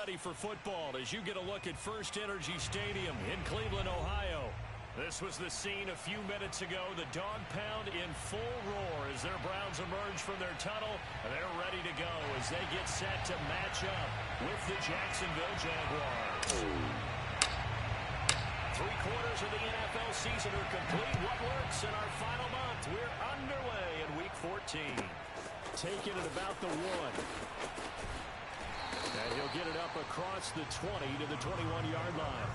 ready for football as you get a look at First Energy Stadium in Cleveland, Ohio. This was the scene a few minutes ago. The dog pound in full roar as their Browns emerge from their tunnel. They're ready to go as they get set to match up with the Jacksonville Jaguars. 3 quarters of the NFL season are complete. What works in our final month? We're underway in Week 14. Taking it about the 1. And he'll get it up across the 20 to the 21-yard line.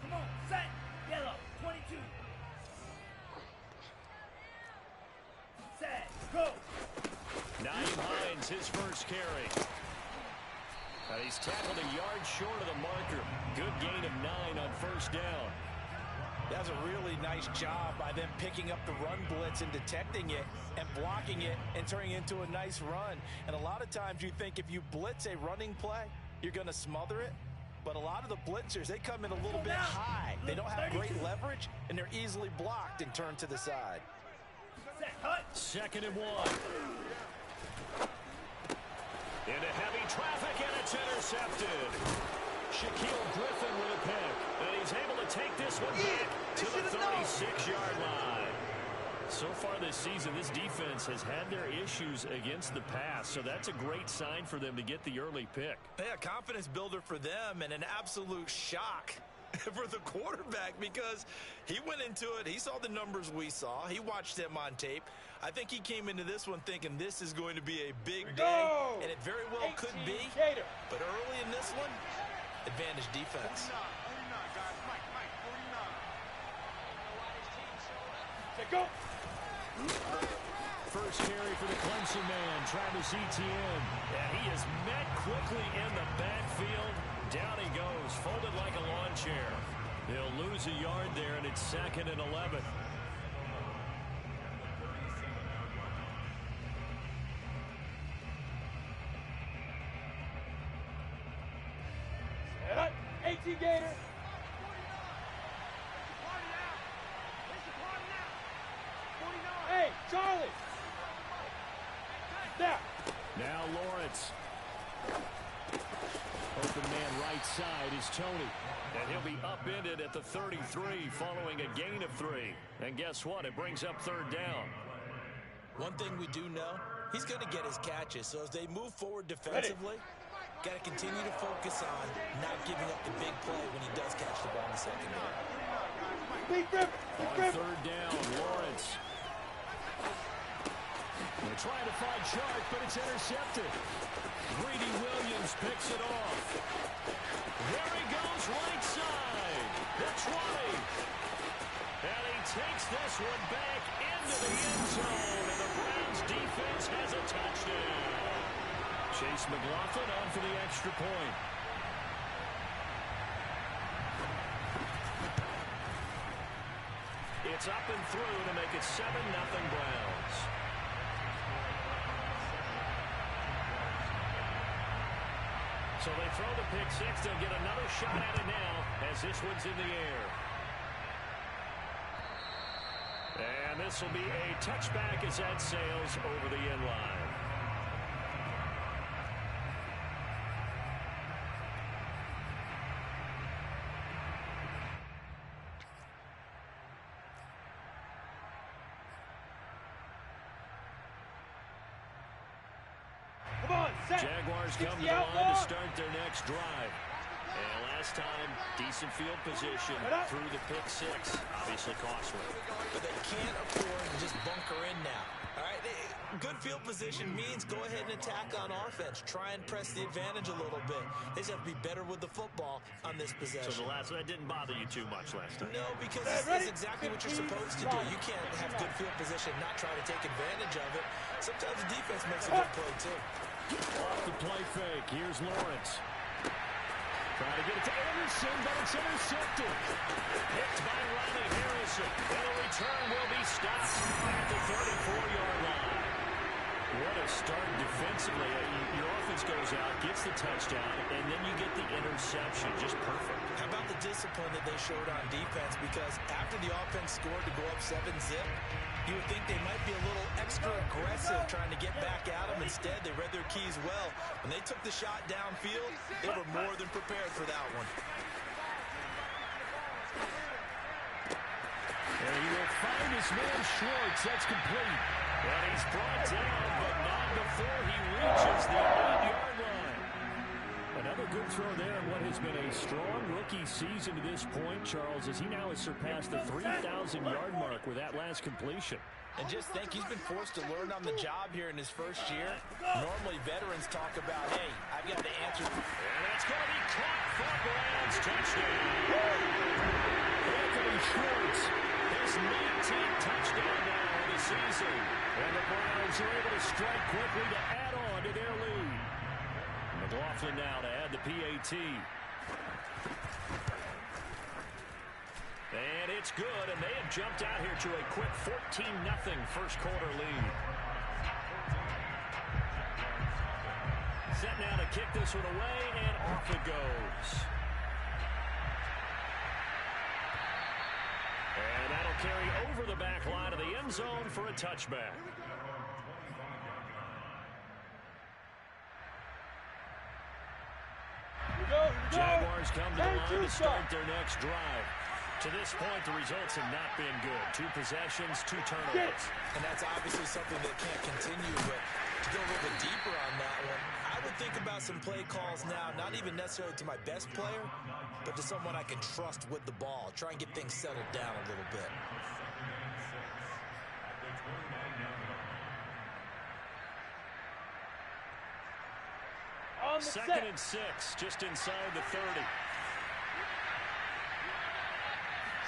Come on, set, yellow, 22. Set, go. Naeem Hines, his first carry. And he's tackled a yard short of the marker. Good gain of 9 on first down. That's a really nice job by them picking up the run blitz and detecting it and blocking it and turning it into a nice run. And a lot of times you think if you blitz a running play, you're going to smother it. But a lot of the blitzers, they come in a little bit high. They don't have great leverage, and they're easily blocked and turned to the side. Second and 1. Into heavy traffic, and it's intercepted. Shaquille Griffin with a pick, and he's able to take this one back to the 36-yard line. So far this season, this defense has had their issues against the pass, so that's a great sign for them to get the early pick. Yeah, confidence builder for them and an absolute shock for the quarterback because he went into it. He saw the numbers we saw. He watched them on tape. I think he came into this one thinking this is going to be a big day, and it very well could be. But early in this one, advantage defense. Go. First carry for the Clemson man, Travis Etienne. And he is met quickly in the backfield. Down he goes, folded like a lawn chair. He'll lose a yard there, and it's 2nd and 11. Set up, 18 Gator. Hey, Charlie! Now Lawrence. Open man right side is Tony. And he'll be upended at the 33 following a gain of 3. And guess what? It brings up 3rd down. One thing we do know, he's going to get his catches. So as they move forward defensively, got to continue to focus on not giving up the big play when he does catch the ball in the secondary. On 3rd down, Lawrence. They're trying to find Sharp, but it's intercepted. Greedy Williams picks it off. There he goes, right side. The 20. And he takes this one back into the end zone. And the Browns defense has a touchdown. Chase McLaughlin on for the extra point. It's up and through to make it 7-0 Browns. So they throw the pick 6. They'll get another shot at it now as this one's in the air. And this will be a touchback as that sails over the end line. Jaguars come to the line to start their next drive. And last time, decent field position through the pick 6. Obviously costly. But they can't afford to just bunker in now. All right, good field position means go ahead and attack on offense. Try and press the advantage a little bit. They just have to be better with the football on this possession. So that didn't bother you too much last time? No, because this is exactly what you're supposed to do. You can't have good field position, not try to take advantage of it. Sometimes the defense makes a good play, too. Off the play fake. Here's Lawrence. Trying to get it to Anderson, but it's intercepted. Picked by Ronnie Harrison. And a return will be stopped at the 34-yard line. What a start defensively. Your offense Jones goes out, gets the touchdown, and then you get the interception. Just perfect. How about the discipline that they showed on defense? Because after the offense scored to go up 7-zip, you would think they might be a little extra aggressive trying to get back at them. Instead, they read their keys well. When they took the shot downfield, they were more than prepared for that one. And he will find his man Schwartz. That's complete. And he's brought down, but not before he reaches the 8-yard line. Another good throw there in what has been a strong rookie season to this point, Charles, as he now has surpassed the 3,000-yard mark with that last completion. And just think, he's been forced to learn on the job here in his first year. Normally, veterans talk about, hey, I've got the answer. And that's going to be caught for Browns. Touchdown. Anthony Schwartz, his 19th touchdown now of the season. And the Browns are able to strike quickly to add on to their lead. McLaughlin now to add the PAT. And it's good, and they have jumped out here to a quick 14-0 first quarter lead. Set now to kick this one away, and off it goes. And that'll carry over the back line of the end zone for a touchback. Jaguars come to the line to start their next drive. To this point, the results have not been good. 2 possessions, 2 turnovers. And that's obviously something that can't continue, but to go a little bit deeper on that one, I would think about some play calls now, not even necessarily to my best player, but to someone I can trust with the ball. Try and get things settled down a little bit. Second and 6, just inside the 30.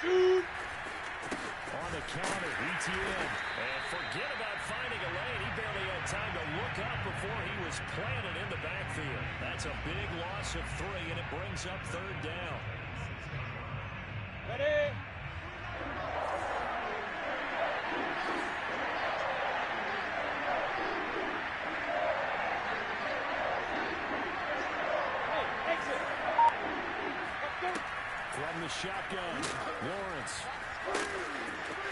Shoot! On the counter, ETN. And forget about finding a lane. He barely had time to look up before he was planted in the backfield. That's a big loss of 3, and it brings up 3rd down. Ready? From the shotgun, Lawrence.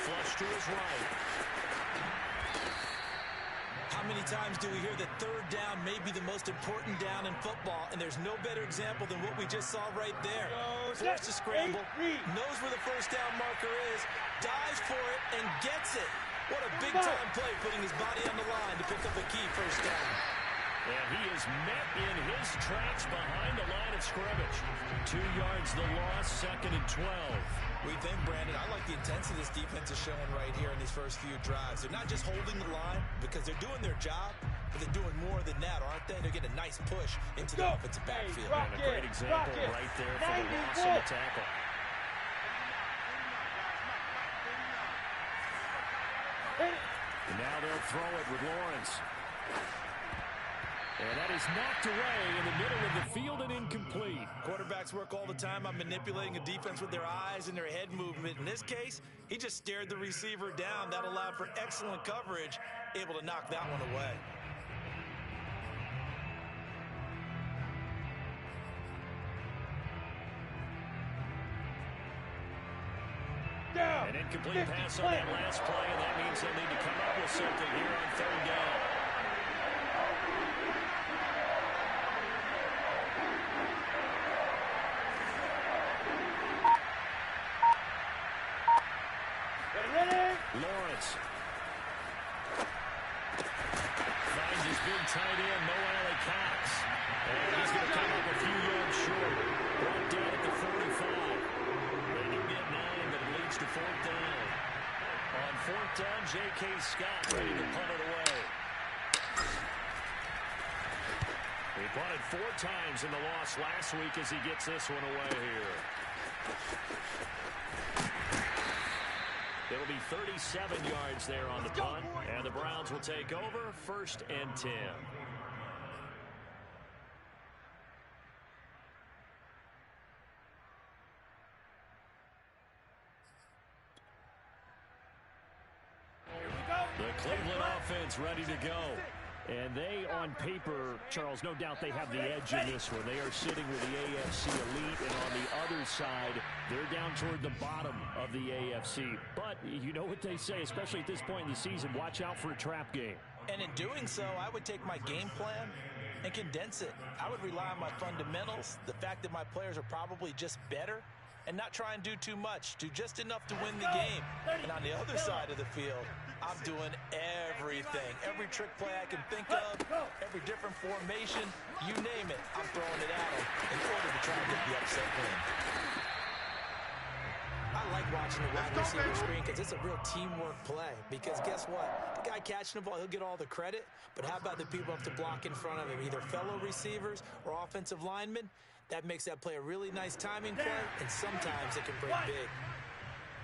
Flush to his right. How many times do we hear that 3rd down may be the most important down in football, and there's no better example than what we just saw right there. Forced to scramble, knows where the 1st down marker is, dives for it, and gets it. What a big-time play, putting his body on the line to pick up a key 1st down. And he is met in his tracks behind the line of scrimmage. 2 yards the loss, 2nd and 12. We think, Brandon, I like the intensity this defense is showing right here in these first few drives. They're not just holding the line because they're doing their job, but they're doing more than that, aren't they? They're getting a nice push into the offensive backfield. And a great example right there for the loss of the tackle. And now they'll throw it with Lawrence. And that is knocked away in the middle of the field and incomplete. Quarterbacks work all the time on manipulating a defense with their eyes and their head movement. In this case, he just stared the receiver down. That allowed for excellent coverage, able to knock that one away. An incomplete pass on that last play, and that means they'll need to come up with something here on 3rd down. Lawrence finds his big tight end, Mo Alley Cox. And he's going to come up a few yards short. Brought down at the 45. They do get 9, but it leads to 4th down. On 4th down, J.K. Scott ready to punt it away. He punted 4 times in the loss last week as he gets this one away here. It'll be 37 yards there on the punt, and the Browns will take over 1st and 10. The Cleveland offense ready to go. And they, on paper, Charles, no doubt they have the edge in this one. They are sitting with the AFC elite, and on the other side, they're down toward the bottom of the AFC. But you know what they say, especially at this point in the season, watch out for a trap game. And in doing so, I would take my game plan and condense it. I would rely on my fundamentals, the fact that my players are probably just better, and not try and do too much. Do just enough to win the game. And on the other side of the field, I'm doing everything. Every trick play I can think of, every different formation, you name it, I'm throwing it at them in order to try and get the upset win. I like watching the wide receiver screen because it's a real teamwork play. Because guess what? The guy catching the ball, he'll get all the credit. But how about the people up to block in front of him, either fellow receivers or offensive linemen? That makes that play a really nice timing play, and sometimes it can break big.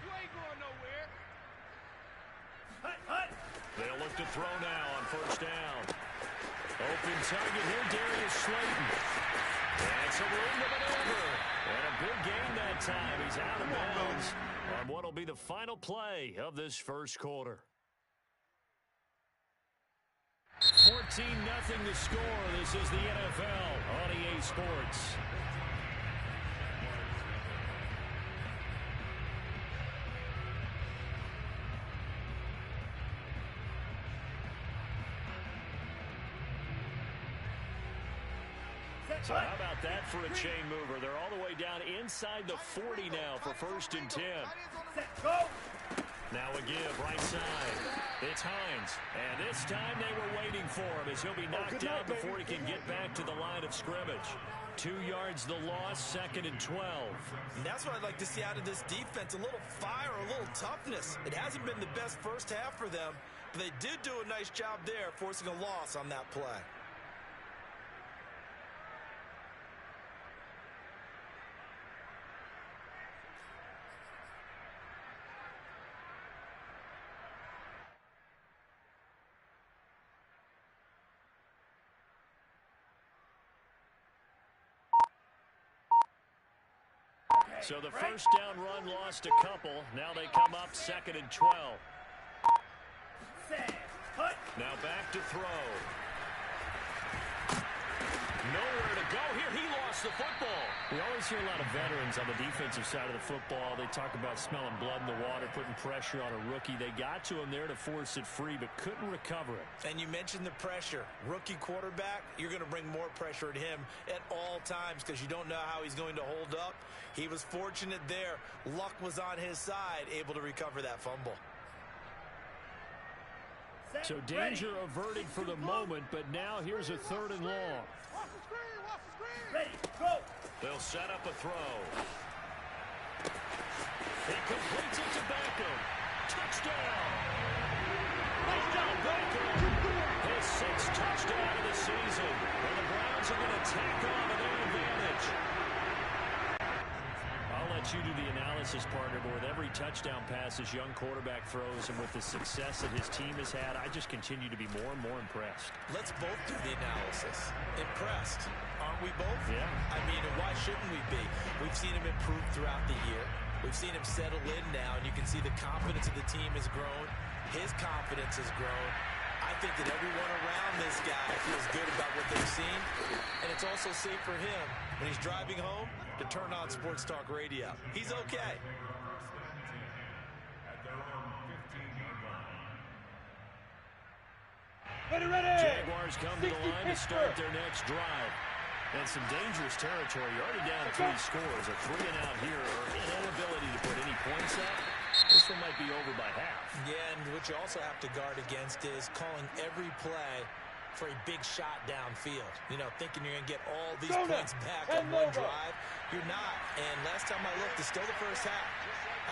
You ain't going nowhere. They'll look to throw now on first down. Open target here, Darius Slayton. And some room to maneuver. And a big gain that time. He's out of bounds on what will be the final play of this first quarter. 14-0 to score. This is the NFL on EA Sports. So how about that for a chain mover? They're all the way down inside the 40 now for 1st and 10. Now a give, right side. It's Hines. And this time they were waiting for him as he'll be knocked out before he can get back to the line of scrimmage. 2 yards the loss, 2nd and 12. And that's what I'd like to see out of this defense. A little fire, a little toughness. It hasn't been the best first half for them, but they did do a nice job there, forcing a loss on that play. So the first down run lost a couple. Now they come up 2nd and 12. Now back to throw. Nowhere to go here. He lost the football. We always hear a lot of veterans on the defensive side of the football. They talk about smelling blood in the water, putting pressure on a rookie. They got to him there to force it free, but couldn't recover it. And you mentioned the pressure. Rookie quarterback, you're going to bring more pressure at him at all times because you don't know how he's going to hold up. He was fortunate there. Luck was on his side, able to recover that fumble. So danger averted for the moment, but now here's a 3rd and long. Ready, go. They'll set up a throw. He completes it to Beckham. Touchdown! Touchdown, Beckham! His 6th touchdown of the season. And the Browns are going to tack on to their advantage. I'll let you do the analysis, partner, but with every touchdown pass his young quarterback throws and with the success that his team has had, I just continue to be more and more impressed. Let's both do the analysis. Impressed. Aren't we both? Yeah. I mean, why shouldn't we be? We've seen him improve throughout the year. We've seen him settle in now, and you can see the confidence of the team has grown. His confidence has grown. I think that everyone around this guy feels good about what they've seen, and it's also safe for him when he's driving home to turn on Sports Talk Radio. He's okay. Ready. Jaguars come to the line to start their next drive. And some dangerous territory. You're already down 3 scores. A 3-and-out here, or an inability to put any points up. This one might be over by half. Yeah, and what you also have to guard against is calling every play for a big shot downfield. You know, thinking you're going to get all these points back on one drive. You're not. And last time I looked, it's still the first half.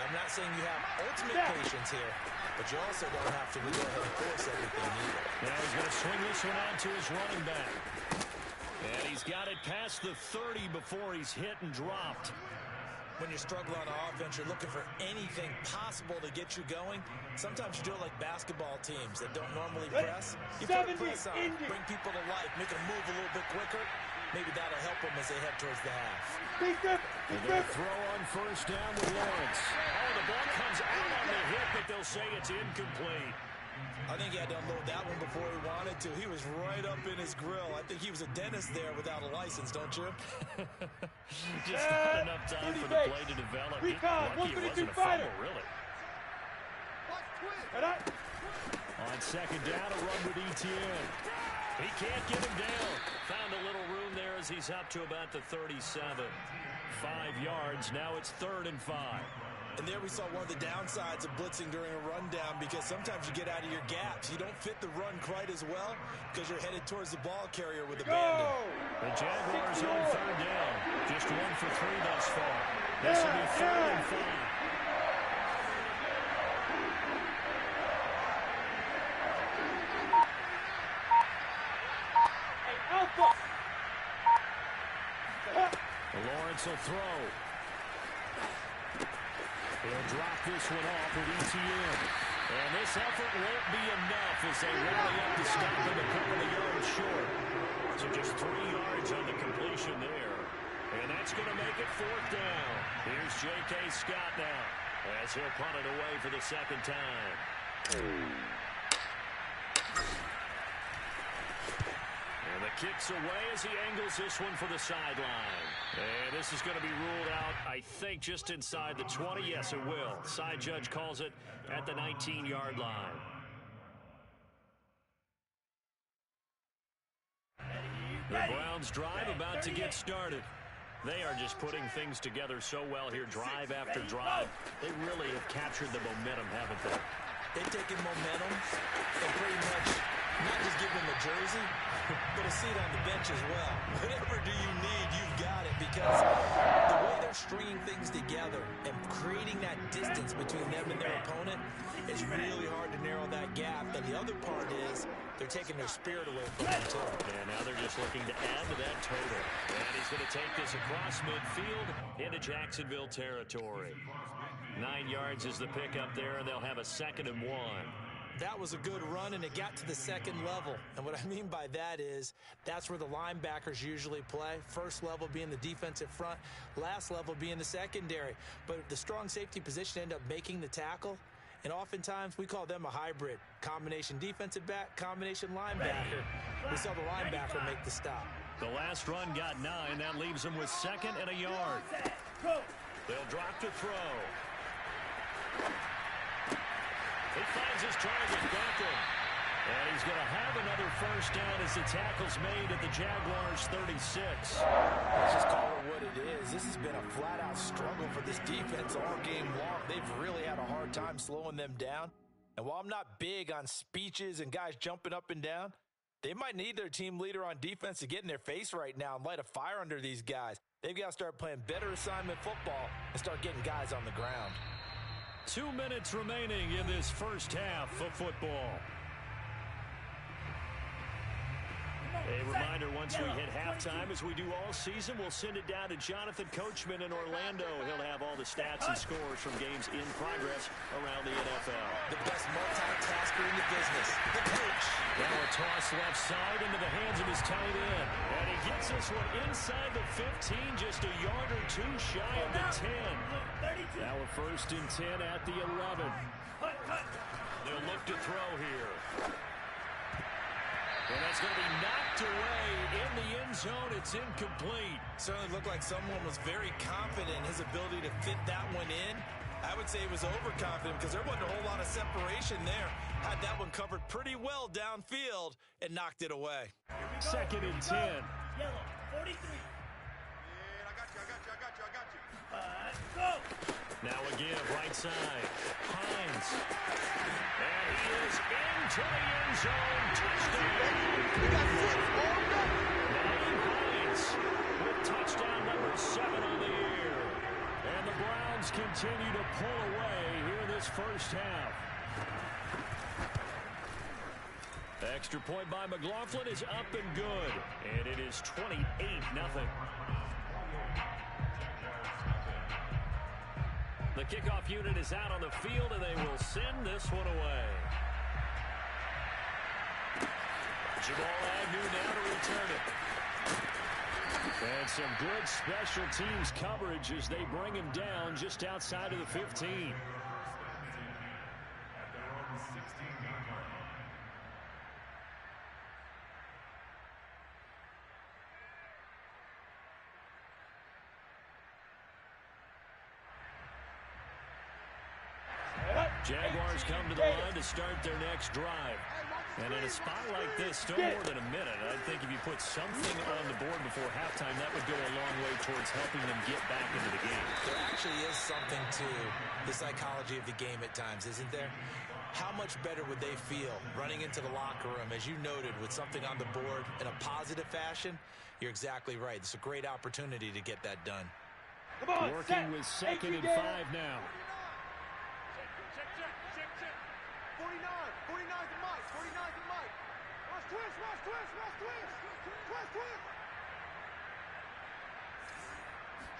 I'm not saying you have ultimate patience here, but you also don't have to go ahead and force everything either. Now he's going to swing this one out to his running back. And he's got it past the 30 before he's hit and dropped. When you're struggling on offense, you're looking for anything possible to get you going. Sometimes you do it like basketball teams that don't normally press. You put a press on, bring people to life, make them move a little bit quicker. Maybe that'll help them as they head towards the half. They're going to throw on first down with Lawrence. Oh, the ball comes out on the hit, but they'll say it's incomplete. I think he had to unload that one before he wanted to. He was right up in his grill. I think he was a dentist there without a license, don't you? Just not enough time for the play to develop. Lucky it wasn't a fumble, really. On second down, a run with Etienne. He can't get him down. Found a little room there as he's up to about the 37. 5 yards. Now it's 3rd and 5. And there we saw one of the downsides of blitzing during a rundown, because sometimes you get out of your gaps. You don't fit the run quite as well because you're headed towards the ball carrier with abandon. The Jaguars on 3rd down. Just 1 for 3 thus far. This will be 3rd and 5. Lawrence will throw. He'll drop this one off with Etienne. And this effort won't be enough as they rally up to stop him a couple of yards short. So just 3 yards on the completion there. And that's going to make it 4th down. Here's J.K. Scott now as he'll punt it away for the 2nd time. And the kick's away as he angles this one for the sideline. And this is going to be ruled out, I think, just inside the 20. Yes, it will. Side judge calls it at the 19-yard line. The Browns' drive about to get started. They are just putting things together so well here, drive after drive. They really have captured the momentum, haven't they? They've taken momentum and pretty much not just give them a jersey, but a seat on the bench as well. Whatever do you need, you've got it, because the way they're stringing things together and creating that distance between them and their opponent is really hard to narrow that gap. And the other part is they're taking their spirit away from them, too. And now they're just looking to add to that total. And he's going to take this across midfield into Jacksonville territory. 9 yards is the pickup there, and they'll have a 2nd and 1. That was a good run, and it got to the 2nd level. And what I mean by that is that's where the linebackers usually play. First level being the defensive front, last level being the secondary. But the strong safety position ended up making the tackle, and oftentimes we call them a hybrid. Combination defensive back, combination linebacker. We saw the linebacker make the stop. The last run got 9. That leaves him with 2nd and a yard. They'll drop to throw. He finds his target, Beckham. And he's going to have another 1st down as the tackle's made at the Jaguars' 36. Let's just call it what it is. This has been a flat-out struggle for this defense all game long. They've really had a hard time slowing them down. And while I'm not big on speeches and guys jumping up and down, they might need their team leader on defense to get in their face right now and light a fire under these guys. They've got to start playing better assignment football and start getting guys on the ground. 2 minutes remaining in this first half of football. A reminder, once we hit halftime, as we do all season, we'll send it down to Jonathan Coachman in Orlando. He'll have all the stats and scores from games in progress around the NFL. The best multitasker in the business, the coach. Now a toss left side into the hands of his tight end. And he gets this one inside the 15, just a yard or two shy of the 10. Now a 1st and 10 at the 11. They'll look to throw here. And that's going to be knocked away in the end zone. It's incomplete. Certainly looked like someone was very confident in his ability to fit that one in. I would say he was overconfident because there wasn't a whole lot of separation there. Had that one covered pretty well downfield and knocked it away. 2nd and 10. Yellow, 43. Yeah, I got you. Go! Now again, right side. Hines. And he is into the end zone. Touchdown. We got 6 already. Naeem Hines with touchdown number 7 on the year. And the Browns continue to pull away here in this first half. Extra point by McLaughlin is up and good. And it is 28-0. The kickoff unit is out on the field, and they will send this one away. Jamal Agnew now to return it. And some good special teams coverage as they bring him down just outside of the 15. Jaguars come to the line to start their next drive. And in a spot like this, still more than a minute, I think if you put something on the board before halftime, that would go a long way towards helping them get back into the game. There actually is something to the psychology of the game at times, isn't there? How much better would they feel running into the locker room, as you noted, with something on the board in a positive fashion? You're exactly right. It's a great opportunity to get that done. Come on, working with 2nd and 5 now. Check. 49 the mic. 49 the mic. Watch twist.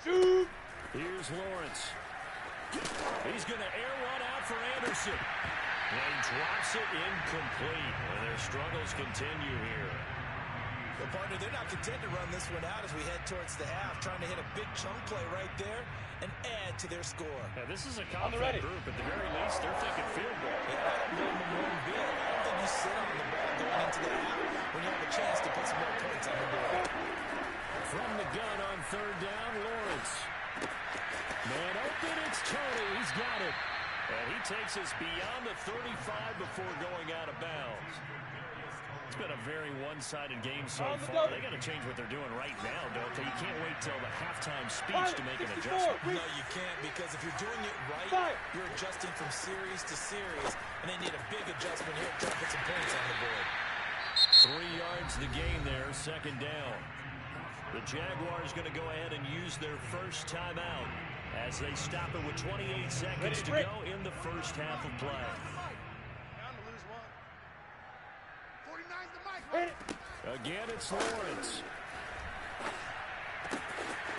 Shoot. Here's Lawrence. He's going to air one out for Anderson. And drops it incomplete. And their struggles continue here. Well, partner, they're not content to run this one out as we head towards the half, trying to hit a big chunk play right there and add to their score. Yeah, this is a confident group. At the very least, they're thinking field goal. Yeah, I don't blame them one bit. I don't think you sit on the ball going into the half when you have a chance to put some more points on the board. From the gun on 3rd down, Lawrence. Man open, it's Tony. He's got it. And he takes us beyond the 35 before going out of bounds. It's been a very one-sided game so far. They got to change what they're doing right now, don't they? You can't wait till the halftime speech to make an adjustment. No, you can't, because if you're doing it right, you're adjusting from series to series, and they need a big adjustment here to try to put some points on the board. 3 yards to gain there, 2nd down. The Jaguars going to go ahead and use their first timeout as they stop it with 28 seconds to go in the first half of play. Again, it's Lawrence.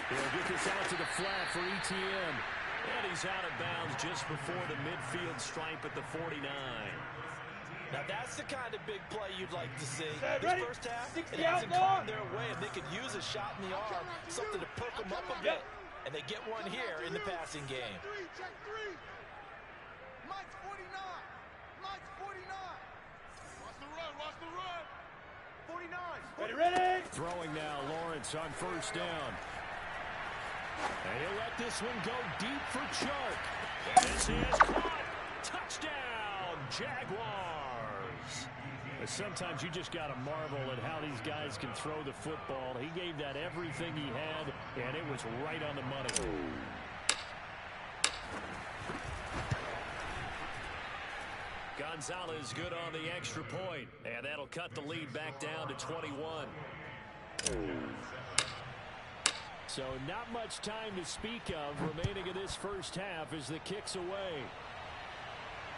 He'll get this out to the flat for Etienne. And he's out of bounds just before the midfield stripe at the 49. Now, that's the kind of big play you'd like to see. This first half, it hasn't come their way, and they could use a shot in the arm, something to perk them up a bit. And they get one here in the passing game. Check 3. Mike's 49. Watch the run. 49. Ready. Throwing now, Lawrence on 1st down. And he'll let this one go deep for Chark. And this is caught. Touchdown, Jaguars. But sometimes you just got to marvel at how these guys can throw the football. He gave that everything he had, and it was right on the money. Gonzalez good on the extra point, and that'll cut the lead back down to 21. So not much time to speak of remaining in this first half as the kick's away.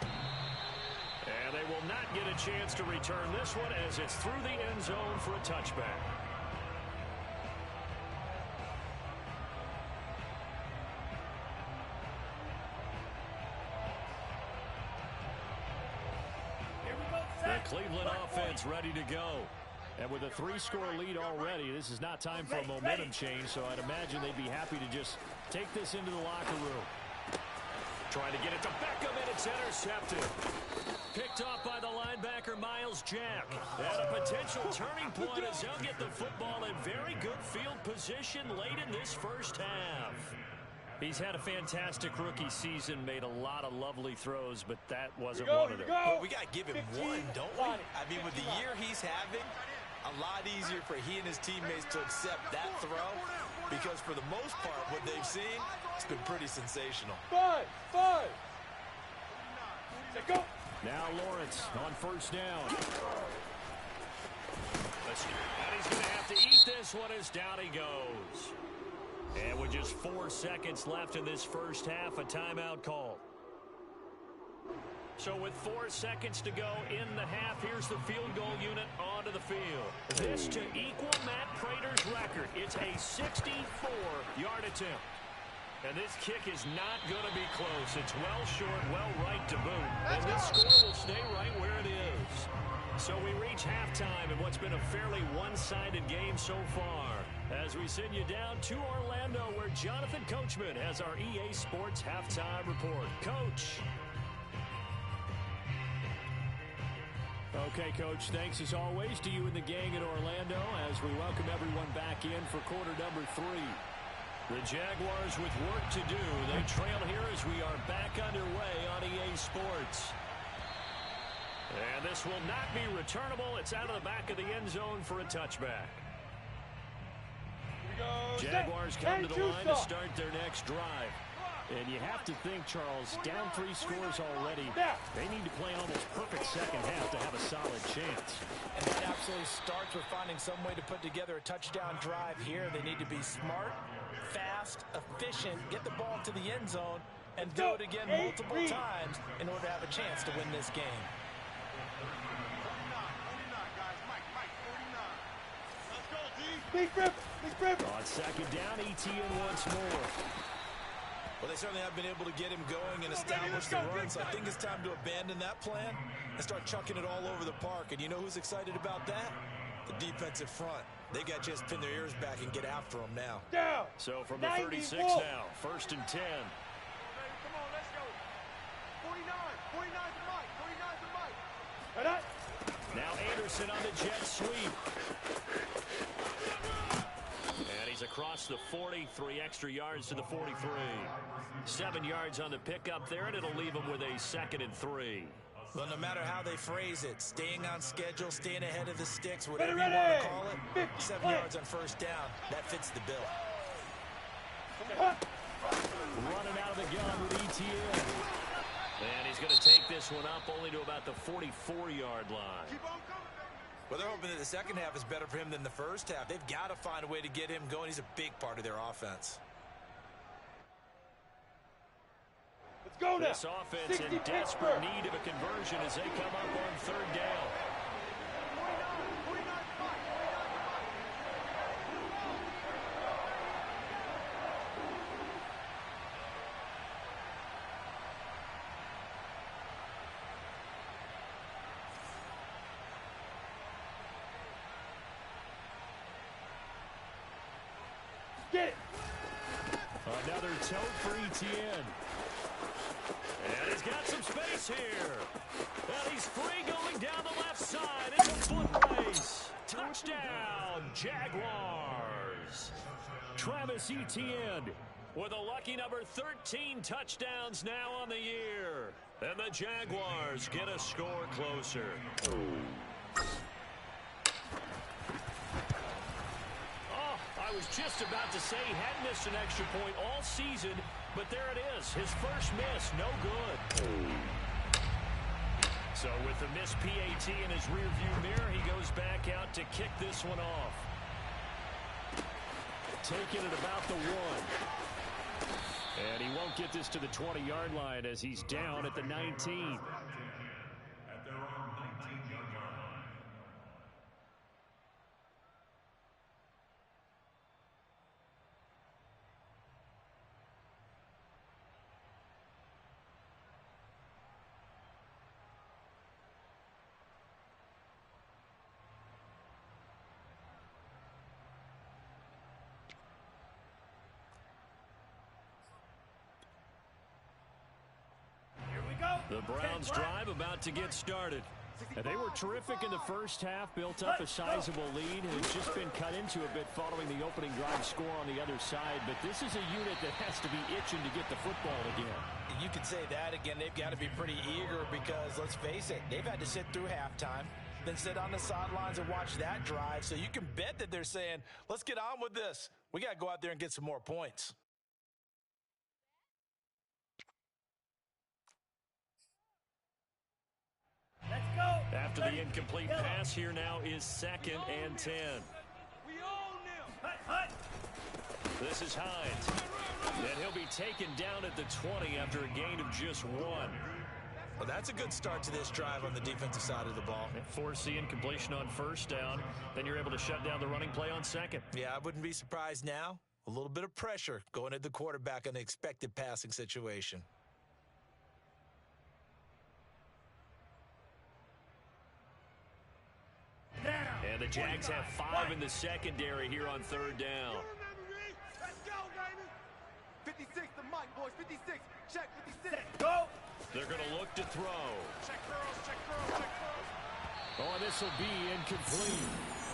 And they will not get a chance to return this one as it's through the end zone for a touchback. The Cleveland offense ready to go. And with a 3-score lead already, this is not time for a momentum change, so I'd imagine they'd be happy to just take this into the locker room. Trying to get it to Beckham, and it's intercepted. Picked off by the linebacker, Miles Jack. And a potential turning point as they'll get the football in very good field position late in this first half. He's had a fantastic rookie season, made a lot of lovely throws, but that wasn't one of them. Well, we got to give him one, don't we? I mean, with the year he's having, a lot easier for he and his teammates to accept that throw, because for the most part, what they've seen, it's been pretty sensational. 5. Go. Now Lawrence on 1st down. And he's going to have to eat this one as down he goes. And with just 4 seconds left in this first half, a timeout call. So with 4 seconds to go in the half, here's the field goal unit onto the field. This to equal Matt Prater's record. It's a 64-yard attempt. And this kick is not going to be close. It's well short, well right to boot. And this score will stay right where it is. So we reach halftime in what's been a fairly one-sided game so far, as we send you down to Orlando, where Jonathan Coachman has our EA Sports Halftime Report. Coach. Okay, Coach, thanks as always to you and the gang in Orlando as we welcome everyone back in for quarter number 3. The Jaguars with work to do. They trail here as we are back underway on EA Sports. And this will not be returnable. It's out of the back of the end zone for a touchback. Jaguars come to the line to start their next drive. And you have to think, Charles, down 3 scores already. They need to play almost perfect second half to have a solid chance. And that absolutely starts with finding some way to put together a touchdown drive here. They need to be smart, fast, efficient, get the ball to the end zone, and do it again multiple times in order to have a chance to win this game. 49, guys. Mike, 49. Let's go, D. Big rip. On second down, ETN once more. Well, they certainly have been able to get him going and establish the run, so I think it's time to abandon that plan and start chucking it all over the park. And you know who's excited about that? The defensive front. They got to just pin their ears back and get after them now. Down. So from the 36 now, 1st and 10. Come on, let's go. 49. 49 to Mike. 49 to Mike. Now Anderson on the jet sweep. And he's across the 40, 3 extra yards to the 43. 7 yards on the pickup there, and it'll leave him with a 2nd and 3. Well, no matter how they phrase it, staying on schedule, staying ahead of the sticks, whatever you want to call it, 7 yards on 1st down, that fits the bill. Running out of the gun with ETN. And he's going to take this one up only to about the 44-yard line. Keep on coming. Well, they're hoping that the second half is better for him than the first half. They've got to find a way to get him going. He's a big part of their offense. Let's go now. This offense in desperate need of a conversion as they come up on 3rd down. 49 to Mike. 49 to Mike. Get it. Another tote for ETN. And he's got some space here. And he's free going down the left side. It's a foot race. Touchdown, Jaguars. Travis Etienne with a lucky number 13 touchdowns now on the year. And the Jaguars get a score closer. I was just about to say he hadn't missed an extra point all season, but there it is. His first miss, no good. So with the missed PAT in his rearview mirror, he goes back out to kick this one off. Taking it about the 1. And he won't get this to the 20-yard line as he's down at the 19. The Browns drive about to get started. And they were terrific in the first half, built up a sizable lead, and it's just been cut into a bit following the opening drive score on the other side. But this is a unit that has to be itching to get the football again. You could say that again. They've got to be pretty eager because, let's face it, they've had to sit through halftime, then sit on the sidelines and watch that drive. So you can bet that they're saying, let's get on with this. We got to go out there and get some more points. Let's go. After the incomplete pass, here now is 2nd and 10. We own them. Hut. This is Hines. And he'll be taken down at the 20 after a gain of just 1. Well, that's a good start to this drive on the defensive side of the ball. Force the incompletion on 1st down. Then you're able to shut down the running play on 2nd. Yeah, I wouldn't be surprised now. A little bit of pressure going at the quarterback in the expected passing situation. And the Jags have 5 in the secondary here on 3rd down. Let's go, baby. 56 to Mike, boys. 56. Check 56. Go. They're going to look to throw. Check curls, check curls, check curls. Oh, and this will be incomplete.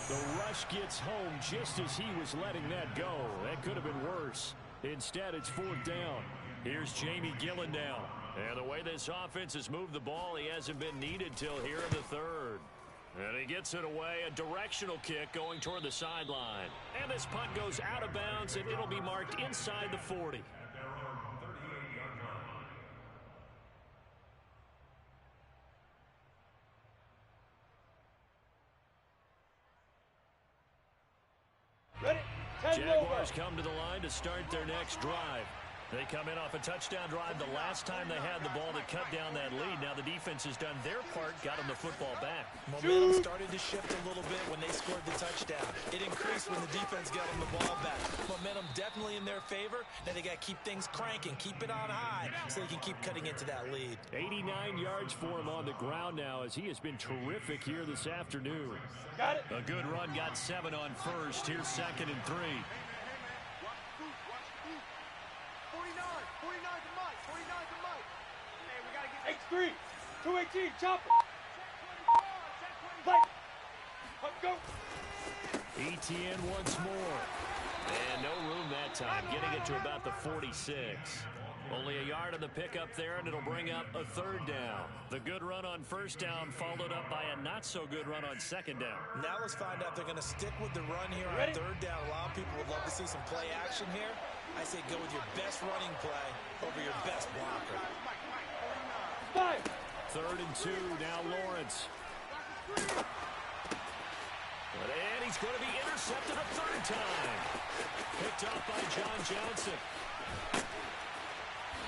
The rush gets home just as he was letting that go. That could have been worse. Instead, it's 4th down. Here's Jamie Gillen now. And the way this offense has moved the ball, he hasn't been needed till here in the 3rd. And he gets it away, a directional kick going toward the sideline. And this punt goes out of bounds, and it'll be marked inside the 40. Ready? Jaguars come to the line to start their next drive. They come in off a touchdown drive the last time they had the ball to cut down that lead. Now the defense has done their part, got them the football back. Momentum started to shift a little bit when they scored the touchdown. It increased when the defense got them the ball back. Momentum definitely in their favor. Now they got to keep things cranking, keep it on high so they can keep cutting into that lead. 89 yards for him on the ground now as he has been terrific here this afternoon. Got it. A good run, got 7 on first. Here's 2nd and 3. 3, 218, chopper. Play. Up, go. ETN once more. And no room that time, getting it to about the 46. Only a yard on the pickup there, and it'll bring up a 3rd down. The good run on 1st down followed up by a not-so-good run on 2nd down. Now let's find out if they're going to stick with the run here on 3rd down. A lot of people would love to see some play action here. I say go with your best running play over your best blocker. 3rd and 2, now Lawrence. And he's going to be intercepted a 3rd time. Picked up by John Johnson.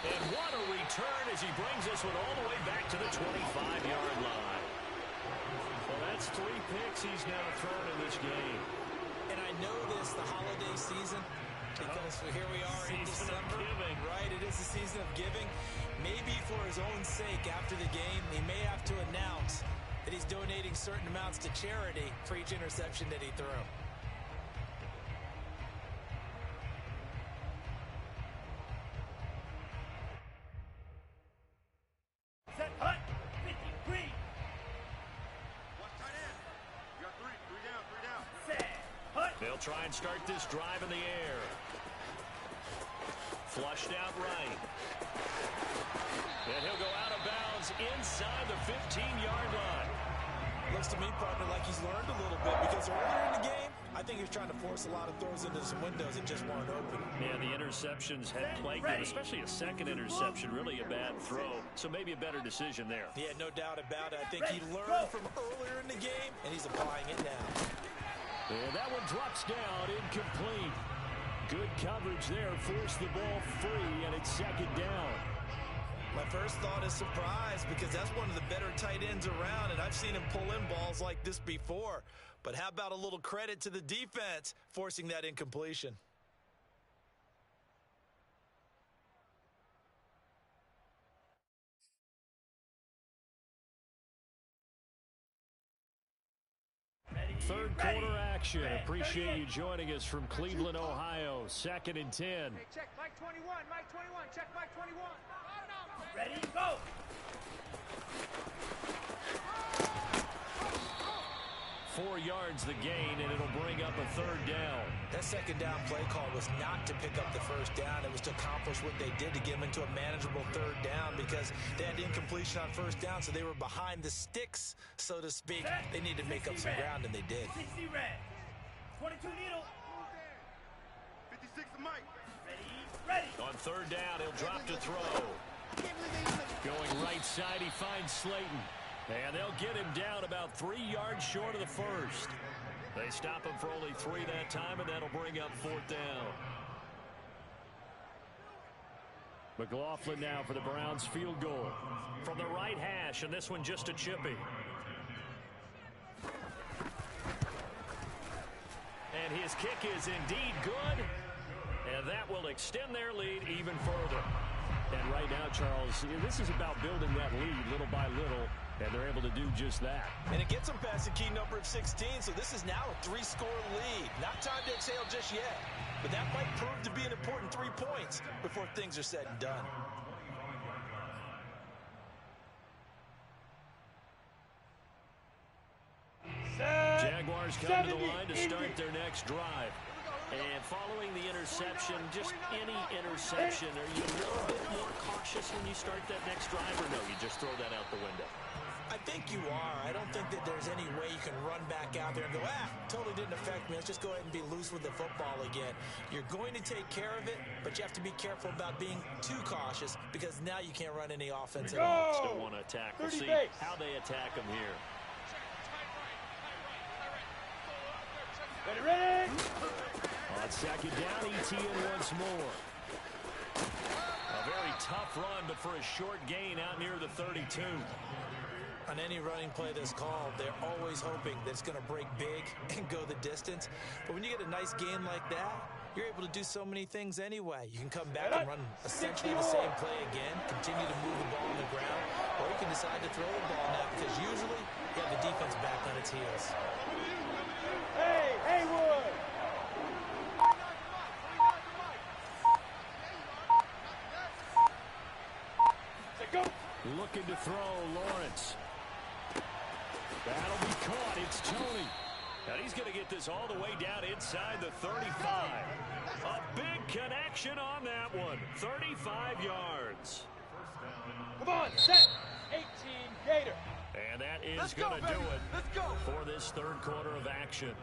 And what a return as he brings this one all the way back to the 25-yard line. Well, that's 3 picks he's now thrown in this game. And I know this, the holiday season, because here we are in December. Right, it is the season of giving. Maybe for his own sake after the game, he may have to announce that he's donating certain amounts to charity for each interception that he threw. Set, hut, 53. Watch tight end. You got 3 down, 3 down. Set, hut. They'll try and start this drive in the air. Flushed out right. And he'll go out of bounds inside the 15-yard line. Looks to me, partner, like he's learned a little bit because earlier in the game, I think he was trying to force a lot of throws into some windows that just weren't open. Yeah, the interceptions had plagued him, especially a 2nd interception, really a bad throw. So maybe a better decision there. Yeah, no doubt about it. I think he learned from earlier in the game, and he's applying it now. And that one drops down, incomplete. Good coverage there, forced the ball free, and it's 2nd down. My first thought is surprise because that's one of the better tight ends around, and I've seen him pull in balls like this before. But how about a little credit to the defense forcing that incompletion? Third quarter action. Appreciate you joining us from Cleveland, Ohio. 2nd and 10. Hey, check Mike 21, Mike 21, check Mike 21. Ready, go. 4 yards the gain, and it'll bring up a 3rd down. That 2nd down play call was not to pick up the 1st down. It was to accomplish what they did to get them into a manageable 3rd down because they had incompletion on 1st down, so they were behind the sticks, so to speak. They needed to make up some ground, and they did. 60 red. 22 needle. 56 to Mike. Ready. On 3rd down, he'll drop to throw. Going right side, he finds Slayton. And they'll get him down about 3 yards short of the 1st. They stop him for only 3 that time, and that'll bring up 4th down. McLaughlin now for the Browns field goal. From the right hash, and this one just a chippy. And his kick is indeed good. And that will extend their lead even further. And right now, Charles, this is about building that lead little by little. And they're able to do just that. And it gets them past the key number of 16, so this is now a 3-score lead. Not time to exhale just yet, but that might prove to be an important 3 points before things are said and done. Jaguars come to the line to start their next drive. And following the interception, just any interception, are you a little bit more cautious when you start that next drive, or no, you just throw that out the window? I think you are. I don't think that there's any way you can run back out there and go, totally didn't affect me. Let's just go ahead and be loose with the football again. You're going to take care of it, but you have to be careful about being too cautious because now you can't run any offense at all. Still want to attack. We'll see how they attack them here. Ready? On second down, ETN once more. A very tough run, but for a short gain out near the 32. On any running play that's called, they're always hoping that it's going to break big and go the distance. But when you get a nice gain like that, you're able to do so many things anyway. You can come back and run essentially the same play again, continue to move the ball on the ground, or you can decide to throw the ball now because usually you have the defense back on its heels. Hey, Haywood! Go. Looking to throw, Lawrence. That'll be caught. It's Tony. And he's going to get this all the way down inside the 35. A big connection on that one. 35 yards. Come on, set. 18 Gator. And that is going to do it for this third quarter of action.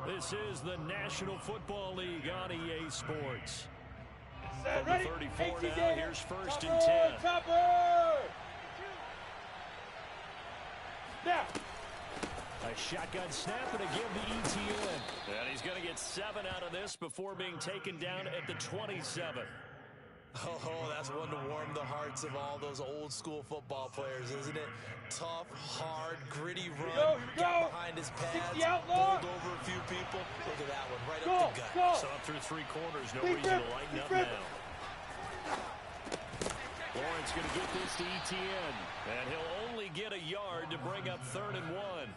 This is the National Football League on EA Sports. From the 34 now, here's first and 10. Now. A shotgun snap and a give to ETN. And he's going to get 7 out of this before being taken down at the 27. Oh, that's one to warm the hearts of all those old school football players, isn't it? Tough, hard, gritty run. Got behind his pads, bowled over a few people. Look at that one, right up the gut. So up through 3 quarters, no reason to lighten up now. Lawrence going to get this to ETN. And he'll only get a yard to bring up 3rd and 1.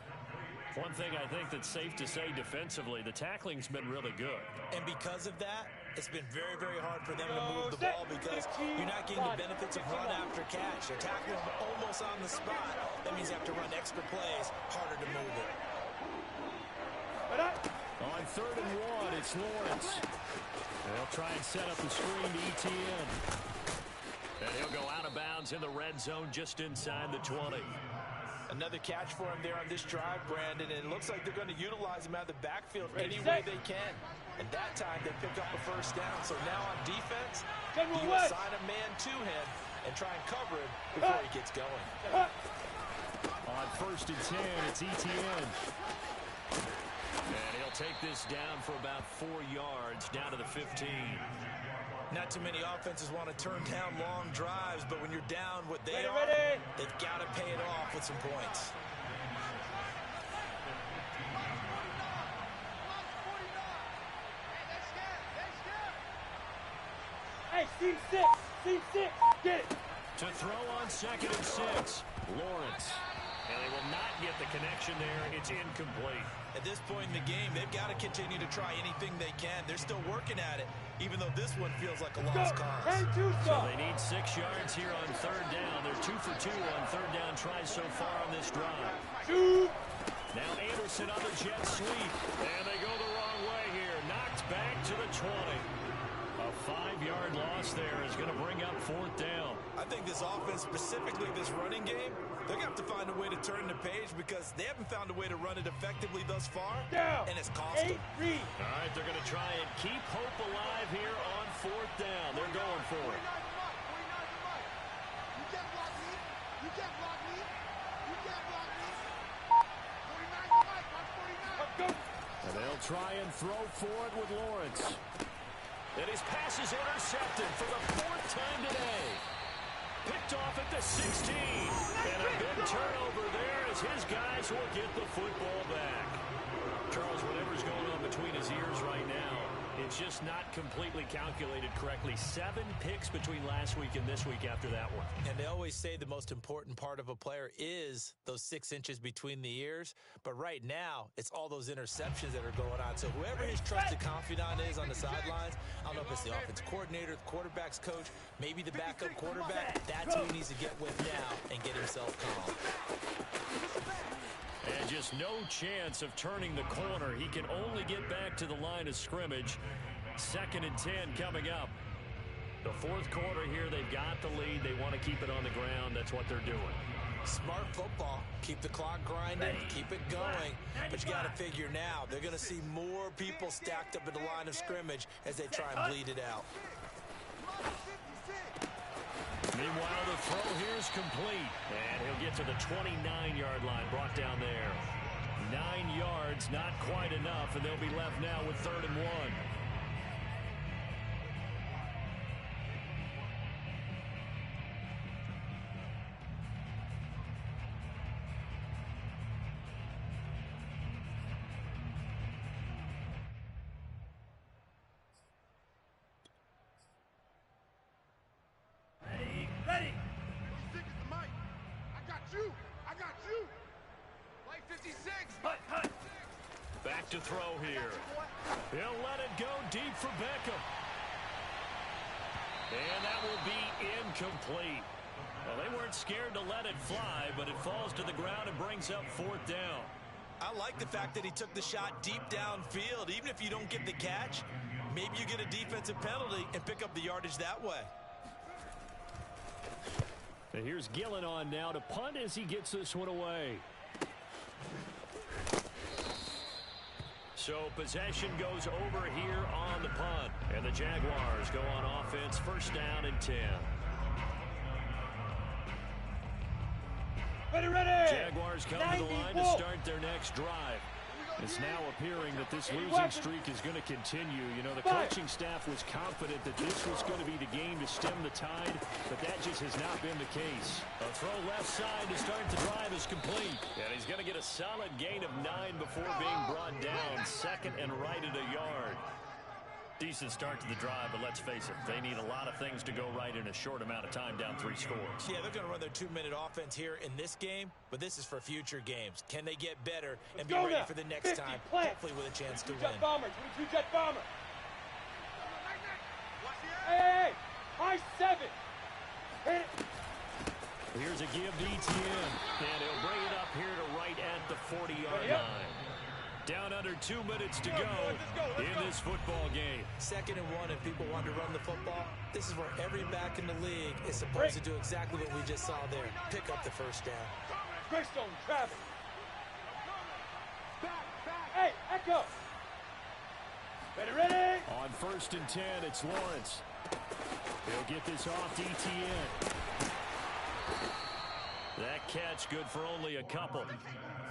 One thing I think that's safe to say defensively, the tackling's been really good. And because of that, it's been very, very hard for them to move the ball because you're not getting the benefits of run after catch. You're tackling almost on the spot. That means you have to run extra plays, harder to move it. On 3rd and 1, it's Lawrence. They'll try and set up the screen to ETN. And he'll go out of bounds in the red zone just inside the 20. Another catch for him there on this drive, Brandon, and it looks like they're going to utilize him out of the backfield any way they can. And that time they pick up a first down. So now on defense, you assign a man to him and try and cover him before he gets going. On 1st and 10, it's ETN. And he'll take this down for about 4 yards down to the 15. Not too many offenses want to turn down long drives, but when you're down what they are, they've got to pay it off with some points. Hey, C6, get it. To throw on 2nd and 6, Lawrence. And they will not get the connection there. It's incomplete. At this point in the game, they've got to continue to try anything they can. They're still working at it, even though this one feels like a lost cause. So they need 6 yards here on 3rd down. They're 2 for 2 on 3rd down tries so far on this drive. Now Anderson on the jet sweep. And they go the wrong way here. Knocked back to the 20. A 5-yard loss there is going to bring up 4th down. I think this offense, specifically this running game, they're going to have to find a way to turn the page because they haven't found a way to run it effectively thus far, and it's cost them. All right, they're going to try and keep hope alive here on 4th down. They're going for it. And they'll try and throw for it with Lawrence. And his pass is intercepted for the 4th time today. Picked off at the 16. And a big turnover there as his guys will get the football back. Charles, whatever's going on between his ears right now, it's just not completely calculated correctly. 7 picks between last week and this week after that one. And they always say the most important part of a player is those 6 inches between the ears. But right now, it's all those interceptions that are going on. So whoever his trusted confidant is on the sidelines, I don't know if it's the offensive coordinator, the quarterback's coach, maybe the backup quarterback, that's who he needs to get with now and get himself calm. And just no chance of turning the corner. He can only get back to the line of scrimmage. 2nd and 10 coming up. The 4th quarter here, they've got the lead. They want to keep it on the ground. That's what they're doing. Smart football. Keep the clock grinding. Keep it going. But you got to figure now, they're going to see more people stacked up at the line of scrimmage as they try and bleed it out. Meanwhile, the throw here is complete. And he'll get to the 29-yard line, brought down there. 9 yards, not quite enough, and they'll be left now with 3rd and 1. Ready. 56 is the mic. I got you. I got you. Play 56. Hut. Back to throw here. He'll let it go deep for Beckham. And that will be incomplete. Well, they weren't scared to let it fly, but it falls to the ground and brings up 4th down. I like the fact that he took the shot deep downfield. Even if you don't get the catch, maybe you get a defensive penalty and pick up the yardage that way. And here's Gillen on now to punt as he gets this one away. So possession goes over here on the punt. And the Jaguars go on offense, 1st down and 10. Ready. Jaguars come to the line to start their next drive. It's now appearing that this losing streak is going to continue. You know, the coaching staff was confident that this was going to be the game to stem the tide, but that just has not been the case. A throw left side to start the drive is complete. And he's going to get a solid gain of 9 before being brought down. 2nd and right at a yard. Decent start to the drive, but let's face it, they need a lot of things to go right in a short amount of time, down 3 scores. Yeah, they're going to run their 2-minute offense here in this game, but this is for future games. Can they get better and be ready for the next time, hopefully with a chance to win? Jet bomber. 22 jet bomber. Hey. High 7. Hit it. Here's a give to ETN, and he'll bring it up here to right at the 40-yard line. Down under 2 minutes to go in this football game. 2nd and 1, if people want to run the football, this is where every back in the league is supposed to do exactly what we just saw there. Pick up the 1st down. Greystone, Travis. Hey, Echo. Ready. On 1st and 10, it's Lawrence. He'll get this off to ETN. That catch good for only a couple.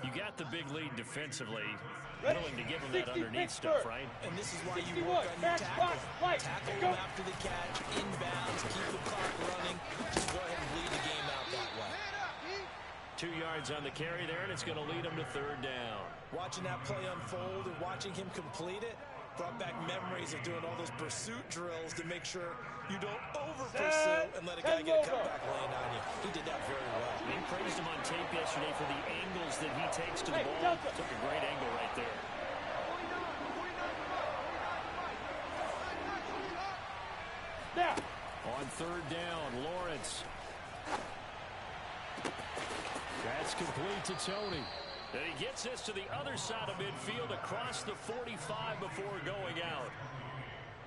You got the big lead defensively. Willing to give him that underneath stuff, right? And this is why you work on your tackle. Tackle him after the catch, inbounds, keep the clock running. Just go ahead and lead the game out that way. 2 yards on the carry there, and it's going to lead him to 3rd down. Watching that play unfold and watching him complete it brought back memories of doing all those pursuit drills to make sure you don't over-pursue and let a guy get a cutback laying on you. He did that very well. They praised him on tape yesterday for the angles that he takes to the ball. Took a great angle right there. Now. On 3rd down, Lawrence. That's complete to Tony. And he gets this to the other side of midfield across the 45 before going out.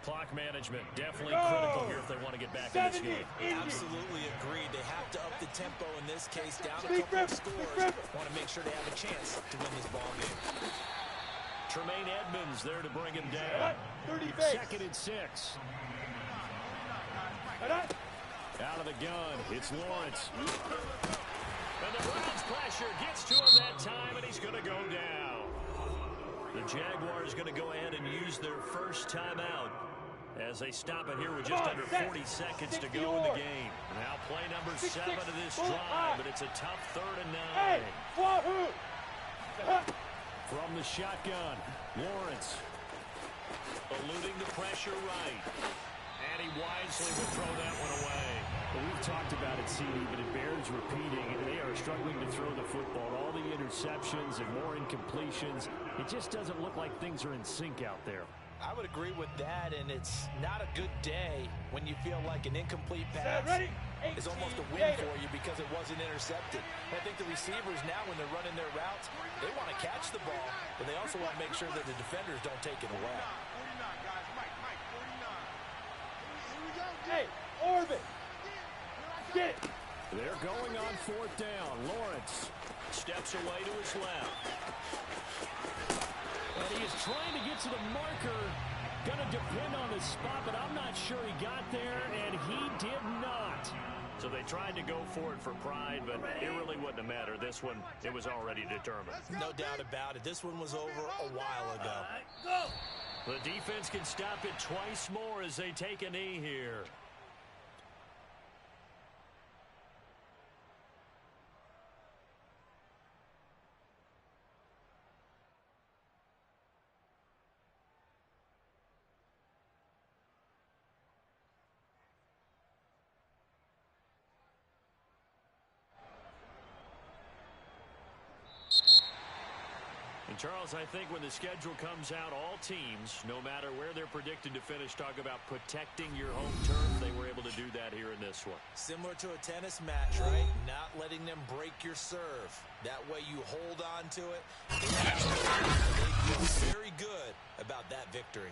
Clock management definitely critical here if they want to get back in this game. Absolutely agreed. They have to up the tempo in this case, down a couple of scores. Want to make sure they have a chance to win this ball game. Tremaine Edmonds there to bring him down. 2nd and 6. Out of the gun, it's Lawrence. And the Browns pressure gets to him that time, and he's going to go down. The Jaguars going to go ahead and use their first timeout as they stop it here with just under 40 seconds to go in the game. Now play number 7 of this drive, but it's a tough 3rd and 9. From the shotgun, Lawrence eluding the pressure right. And he wisely will throw that one away. Well, we've talked about it, CD, but it bears repeating. They are struggling to throw the football. All the interceptions and more incompletions. It just doesn't look like things are in sync out there. I would agree with that, and it's not a good day when you feel like an incomplete pass is almost a win for you because it wasn't intercepted. I think the receivers now, when they're running their routes, they want to catch the ball, but they also want to make sure that the defenders don't take it away. 49, guys. Mike, 49. Here we go. Hey, Orbit. Get it. They're going on fourth down. Lawrence steps away to his left. And he is trying to get to the marker. Going to depend on the spot, but I'm not sure he got there, and he did not. So they tried to go for it for pride, but it really wouldn't have mattered. This one, it was already determined. No doubt about it. This one was over a while ago. Go. The defense can stop it twice more as they take a knee here. And Charles, I think when the schedule comes out, all teams, no matter where they're predicted to finish, talk about protecting your home turf. They were able to do that here in this one. Similar to a tennis match, right? Not letting them break your serve. That way you hold on to it. They feel very good about that victory.